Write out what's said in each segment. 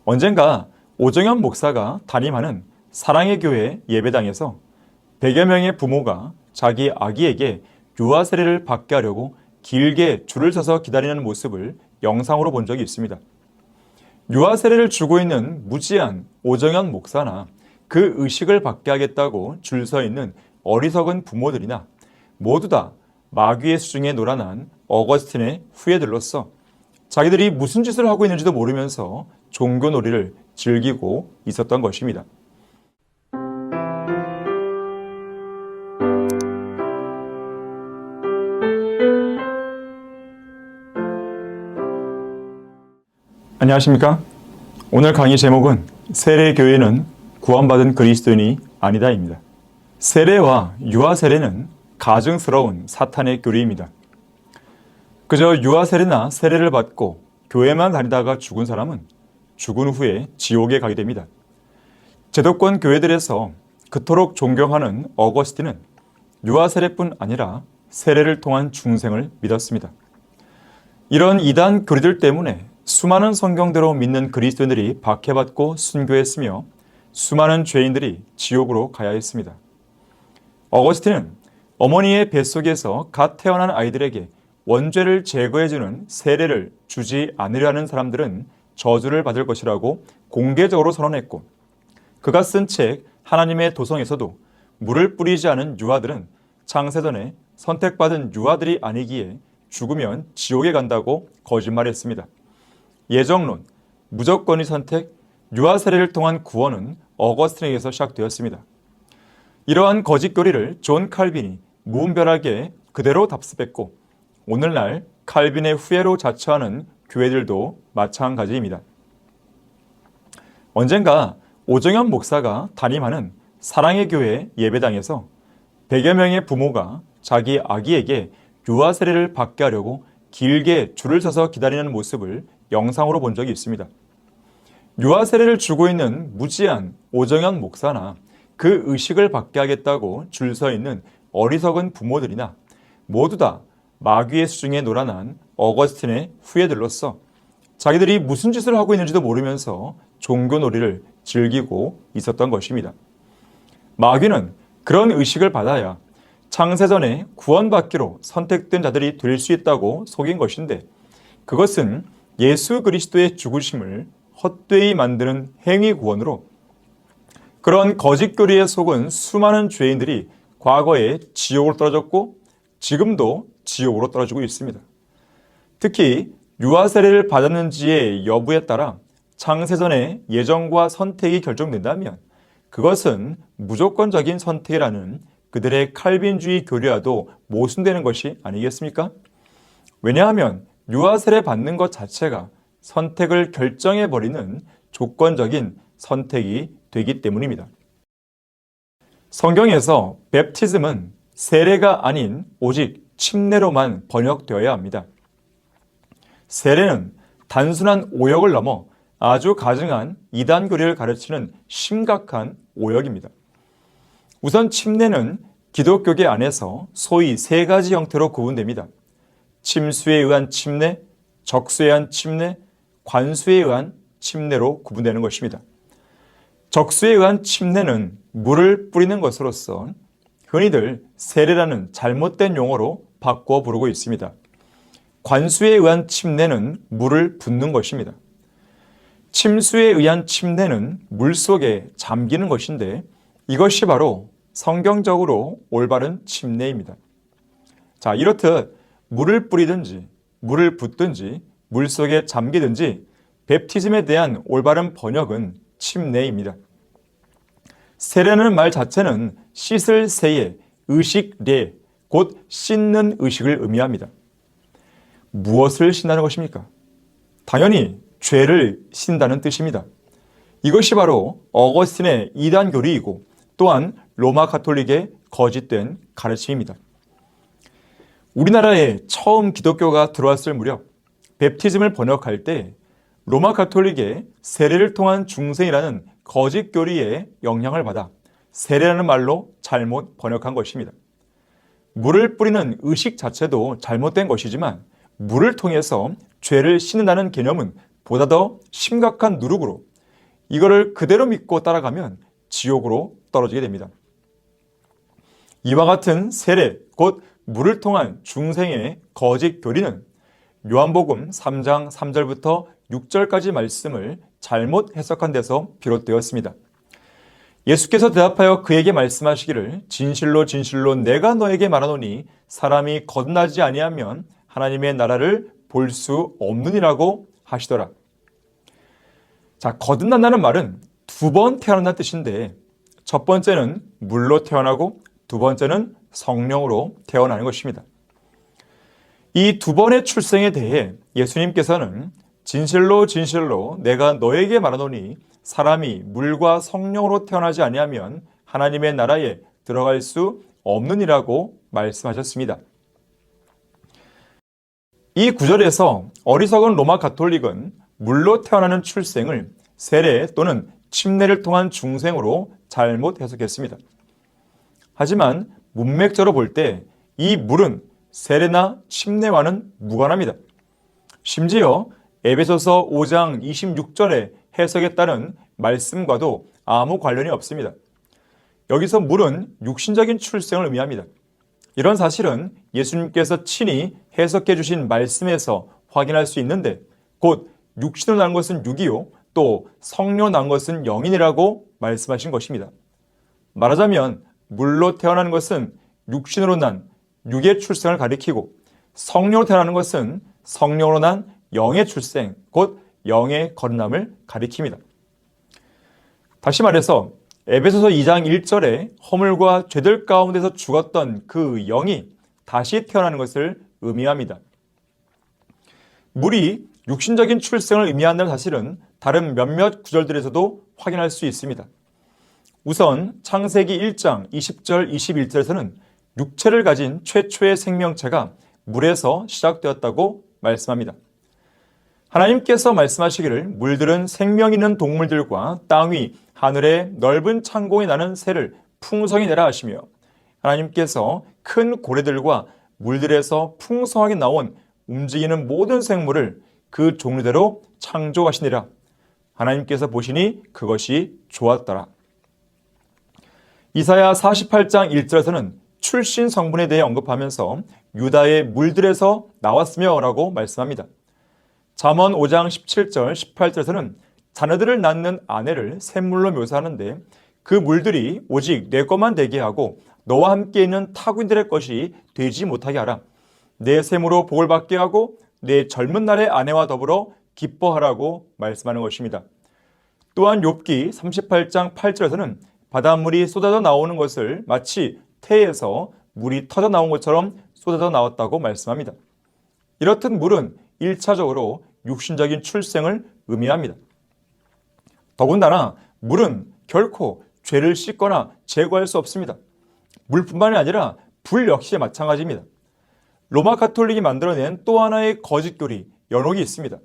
언젠가 오정현 목사가 담임하는 사랑의 교회 예배당에서 100여 명의 부모가 자기 아기에게 유아 세례를 받게 하려고 길게 줄을 서서 기다리는 모습을 영상으로 본 적이 있습니다. 유아 세례를 주고 있는 무지한 오정현 목사나 그 의식을 받게 하겠다고 줄 서 있는 어리석은 부모들이나 모두 다 마귀의 수중에 놀아난 어거스틴의 후예들로서 자기들이 무슨 짓을 하고 있는지도 모르면서 종교놀이를 즐기고 있었던 것입니다. 안녕하십니까? 오늘 강의 제목은 세례교회는 구원받은 그리스도인이 아니다입니다. 세례와 유아 세례는 가증스러운 사탄의 교리입니다. 그저 유아 세례나 세례를 받고 교회만 다니다가 죽은 사람은 죽은 후에 지옥에 가게 됩니다. 제도권 교회들에서 그토록 존경하는 어거스틴은 유아 세례뿐 아니라 세례를 통한 중생을 믿었습니다. 이런 이단 교리들 때문에 수많은 성경대로 믿는 그리스도인들이 박해받고 순교했으며 수많은 죄인들이 지옥으로 가야 했습니다. 어거스틴은 어머니의 뱃속에서 갓 태어난 아이들에게 원죄를 제거해주는 세례를 주지 않으려 하는 사람들은 저주를 받을 것이라고 공개적으로 선언했고, 그가 쓴 책 하나님의 도성에서도 물을 뿌리지 않은 유아들은 창세전에 선택받은 유아들이 아니기에 죽으면 지옥에 간다고 거짓말했습니다. 예정론, 무조건의 선택, 유아 세례를 통한 구원은 어거스틴에게서 시작되었습니다. 이러한 거짓 교리를 존 칼빈이 무분별하게 그대로 답습했고, 오늘날 칼빈의 후예로 자처하는 교회들도 마찬가지입니다. 언젠가 오정현 목사가 담임하는 사랑의 교회 예배당에서 100여 명의 부모가 자기 아기에게 유아 세례를 받게 하려고 길게 줄을 서서 기다리는 모습을 영상으로 본 적이 있습니다. 유아 세례를 주고 있는 무지한 오정현 목사나 그 의식을 받게 하겠다고 줄 서 있는 어리석은 부모들이나 모두 다 마귀의 수중에 놀아난 어거스틴의 후예들로서 자기들이 무슨 짓을 하고 있는지도 모르면서 종교놀이를 즐기고 있었던 것입니다. 마귀는 그런 의식을 받아야 창세전에 구원받기로 선택된 자들이 될 수 있다고 속인 것인데, 그것은 예수 그리스도의 죽으심을 헛되이 만드는 행위 구원으로 그런 거짓 교리에 속은 수많은 죄인들이 과거에 지옥으로 떨어졌고 지금도 지옥으로 떨어지고 있습니다. 특히 유아 세례를 받았는지의 여부에 따라 창세전의 예정과 선택이 결정된다면 그것은 무조건적인 선택이라는 그들의 칼빈주의 교리와도 모순되는 것이 아니겠습니까? 왜냐하면 유아 세례 받는 것 자체가 선택을 결정해버리는 조건적인 선택이 되기 때문입니다. 성경에서 베프티즘은 세례가 아닌 오직 침례로만 번역되어야 합니다. 세례는 단순한 오역을 넘어 아주 가증한 이단 교리를 가르치는 심각한 오역입니다. 우선 침례는 기독교계 안에서 소위 세 가지 형태로 구분됩니다. 침수에 의한 침례, 적수에 의한 침례, 관수에 의한 침례로 구분되는 것입니다. 적수에 의한 침례는 물을 뿌리는 것으로서 흔히들 세례라는 잘못된 용어로 바꿔 부르고 있습니다. 관수에 의한 침례는 물을 붓는 것입니다. 침수에 의한 침례는 물속에 잠기는 것인데 이것이 바로 성경적으로 올바른 침례입니다. 자, 이렇듯 물을 뿌리든지 물을 붓든지 물속에 잠기든지 베프티즘에 대한 올바른 번역은 침례입니다. 세례는 말 자체는 씻을 세에 의식례, 곧 씻는 의식을 의미합니다. 무엇을 씻는다는 것입니까? 당연히 죄를 씻는다는 뜻입니다. 이것이 바로 어거스틴의 이단 교리이고 또한 로마 가톨릭의 거짓된 가르침입니다. 우리나라에 처음 기독교가 들어왔을 무렵 베프티즘을 번역할 때 로마 가톨릭의 세례를 통한 중생이라는 거짓 교리에 영향을 받아 세례라는 말로 잘못 번역한 것입니다. 물을 뿌리는 의식 자체도 잘못된 것이지만 물을 통해서 죄를 씻는다는 개념은 보다 더 심각한 누룩으로 이거를 그대로 믿고 따라가면 지옥으로 떨어지게 됩니다. 이와 같은 세례, 곧 물을 통한 중생의 거짓 교리는 요한복음 3장 3절부터 6절까지 말씀을 잘못 해석한 데서 비롯되었습니다. 예수께서 대답하여 그에게 말씀하시기를 진실로 진실로 내가 너에게 말하노니 사람이 거듭나지 아니하면 하나님의 나라를 볼 수 없느니라고 하시더라. 자, 거듭난다는 말은 두 번 태어난다는 뜻인데 첫 번째는 물로 태어나고 두 번째는 성령으로 태어나는 것입니다. 이 두 번의 출생에 대해 예수님께서는 진실로 진실로 내가 너에게 말하노니 사람이 물과 성령으로 태어나지 아니하면 하나님의 나라에 들어갈 수 없느니라고 말씀하셨습니다. 이 구절에서 어리석은 로마 가톨릭은 물로 태어나는 출생을 세례 또는 침례를 통한 중생으로 잘못 해석했습니다. 하지만 문맥적으로 볼 때 이 물은 세례나 침례와는 무관합니다. 심지어 에베소서 5장 26절의 해석에 따른 말씀과도 아무 관련이 없습니다. 여기서 물은 육신적인 출생을 의미합니다. 이런 사실은 예수님께서 친히 해석해 주신 말씀에서 확인할 수 있는데 곧 육신으로 난 것은 육이요 또 성령으로 난 것은 영이라고 말씀하신 것입니다. 말하자면 물로 태어나는 것은 육신으로 난 육의 출생을 가리키고 성령으로 태어나는 것은 성령으로 난 영의 출생, 곧 영의 거듭남을 가리킵니다. 다시 말해서 에베소서 2장 1절에 허물과 죄들 가운데서 죽었던 그 영이 다시 태어나는 것을 의미합니다. 물이 육신적인 출생을 의미한다는 사실은 다른 몇몇 구절들에서도 확인할 수 있습니다. 우선 창세기 1장 20절 21절에서는 육체를 가진 최초의 생명체가 물에서 시작되었다고 말씀합니다. 하나님께서 말씀하시기를 물들은 생명 있는 동물들과 땅 위 하늘의 넓은 창공에 나는 새를 풍성히 내라 하시며 하나님께서 큰 고래들과 물들에서 풍성하게 나온 움직이는 모든 생물을 그 종류대로 창조하시니라. 하나님께서 보시니 그것이 좋았더라. 이사야 48장 1절에서는 출신 성분에 대해 언급하면서 유다의 물들에서 나왔으며 라고 말씀합니다. 잠언 5장 17절 18절에서는 자녀들을 낳는 아내를 샘물로 묘사하는데 그 물들이 오직 내 것만 되게 하고 너와 함께 있는 타국인들의 것이 되지 못하게 하라. 내 샘으로 복을 받게 하고 내 젊은 날의 아내와 더불어 기뻐하라고 말씀하는 것입니다. 또한 욥기 38장 8절에서는 바닷물이 쏟아져 나오는 것을 마치 태에서 물이 터져 나온 것처럼 쏟아져 나왔다고 말씀합니다. 이렇듯 물은 1차적으로 육신적인 출생을 의미합니다. 더군다나 물은 결코 죄를 씻거나 제거할 수 없습니다. 물뿐만이 아니라 불 역시 마찬가지입니다. 로마 가톨릭이 만들어낸 또 하나의 거짓교리, 연옥이 있습니다.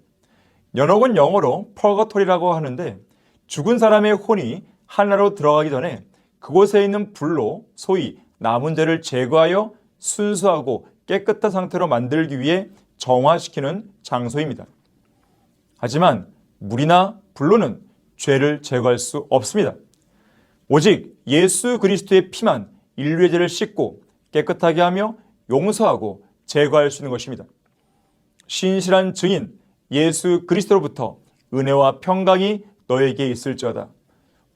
연옥은 영어로 purgatory라고 하는데 죽은 사람의 혼이 하늘나라로 들어가기 전에 그곳에 있는 불로 소위 남은 죄를 제거하여 순수하고 깨끗한 상태로 만들기 위해 정화시키는 장소입니다. 하지만 물이나 불로는 죄를 제거할 수 없습니다. 오직 예수 그리스도의 피만 인류의 죄를 씻고 깨끗하게 하며 용서하고 제거할 수 있는 것입니다. 신실한 증인 예수 그리스도로부터 은혜와 평강이 너에게 있을지어다.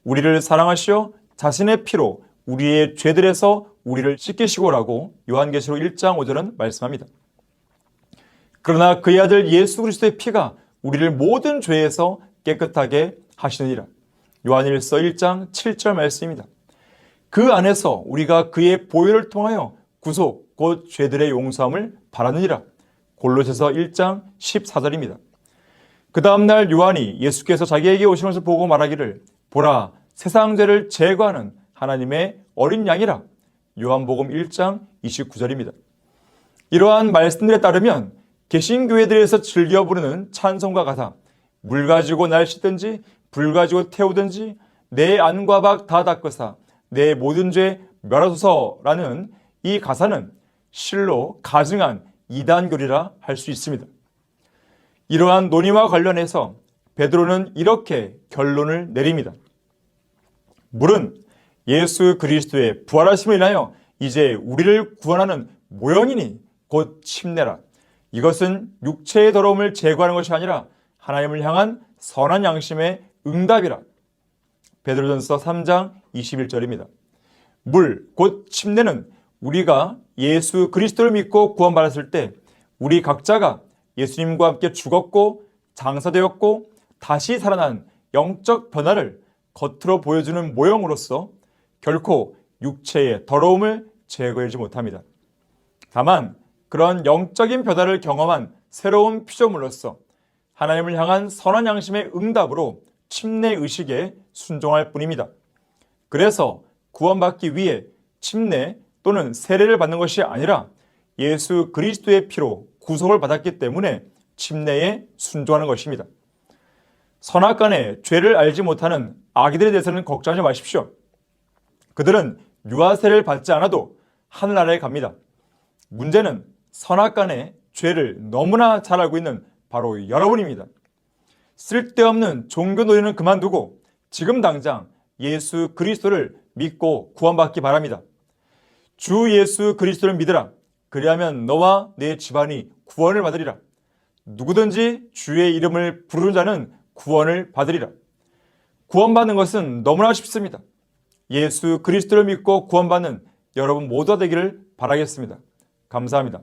우리를 사랑하시어 자신의 피로 우리의 죄들에서 우리를 씻기시고라고 요한계시록 1장 5절은 말씀합니다. 그러나 그의 아들 예수 그리스도의 피가 우리를 모든 죄에서 깨끗하게 하시느니라. 요한일서 1장 7절 말씀입니다. 그 안에서 우리가 그의 보혈을 통하여 구속 곧 죄들의 용서함을 받았느니라. 골로새서 1장 14절입니다. 그 다음날 요한이 예수께서 자기에게 오신 것을 보고 말하기를 보라 세상 죄를 제거하는 하나님의 어린 양이라. 요한복음 1장 29절입니다. 이러한 말씀들에 따르면 개신교회들에서 즐겨 부르는 찬송가 가사 물 가지고 날 씻든지 불 가지고 태우든지 내 안과 밖 다 닦으사 내 모든 죄 멸하소서라는 이 가사는 실로 가증한 이단교리라 할 수 있습니다. 이러한 논의와 관련해서 베드로는 이렇게 결론을 내립니다. 물은 예수 그리스도의 부활하심을 인하여 이제 우리를 구원하는 모형이니 곧 침례라. 이것은 육체의 더러움을 제거하는 것이 아니라 하나님을 향한 선한 양심의 응답이라. 베드로전서 3장 21절입니다. 물, 곧 침례는 우리가 예수 그리스도를 믿고 구원받았을 때 우리 각자가 예수님과 함께 죽었고 장사되었고 다시 살아난 영적 변화를 겉으로 보여주는 모형으로서 결코 육체의 더러움을 제거하지 못합니다. 다만 그런 영적인 변화를 경험한 새로운 피조물로서 하나님을 향한 선한 양심의 응답으로 침례 의식에 순종할 뿐입니다. 그래서 구원받기 위해 침례 또는 세례를 받는 것이 아니라 예수 그리스도의 피로 구속을 받았기 때문에 침례에 순종하는 것입니다. 선악간에 죄를 알지 못하는 아기들에 대해서는 걱정하지 마십시오. 그들은 유아세례를 받지 않아도 하늘나라에 갑니다. 문제는 선악간에 죄를 너무나 잘 알고 있는 바로 여러분입니다. 쓸데없는 종교놀이는 그만두고 지금 당장 예수 그리스도를 믿고 구원받기 바랍니다. 주 예수 그리스도를 믿으라. 그리하면 너와 내 집안이 구원을 받으리라. 누구든지 주의 이름을 부르는 자는 구원을 받으리라. 구원받는 것은 너무나 쉽습니다. 예수 그리스도를 믿고 구원받는 여러분 모두가 되기를 바라겠습니다. 감사합니다.